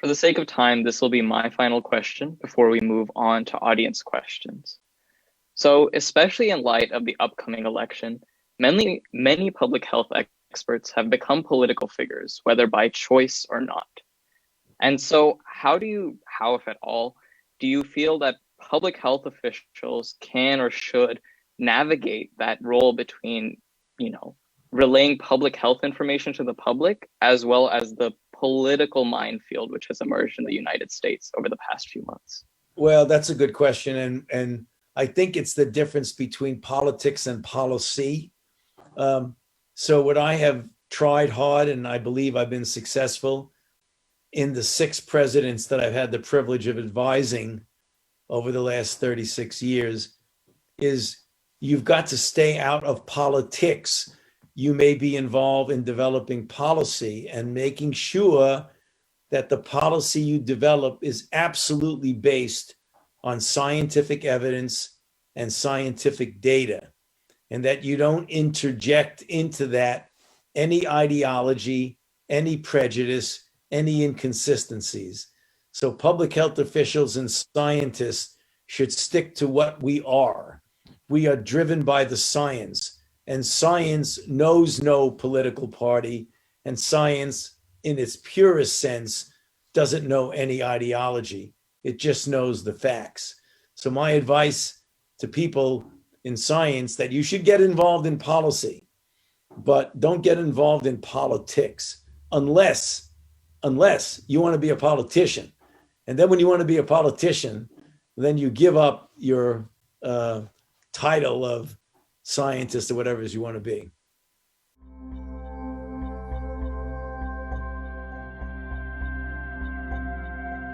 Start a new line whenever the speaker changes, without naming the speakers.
For the sake of time, this will be my final question before we move on to audience questions. So, especially in light of the upcoming election, many public health experts have become political figures, whether by choice or not. And so, how, if at all, do you feel that public health officials can or should navigate that role between, relaying public health information to the public, as well as the political minefield which has emerged in the United States over the past few months?
Well, that's a good question. And I think it's the difference between politics and policy. So what I have tried hard, and I believe I've been successful in the 6 presidents that I've had the privilege of advising over the last 36 years, is you've got to stay out of politics. You may be involved in developing policy and making sure that the policy you develop is absolutely based on scientific evidence and scientific data, and that you don't interject into that any ideology, any prejudice, any inconsistencies. So public health officials and scientists should stick to what we are. We are driven by the science, and science knows no political party, and science in its purest sense doesn't know any ideology. It just knows the facts. So my advice to people in science, that you should get involved in policy, but don't get involved in politics unless you want to be a politician. And then when you want to be a politician, then you give up your title of scientist or whatever it is you want to be.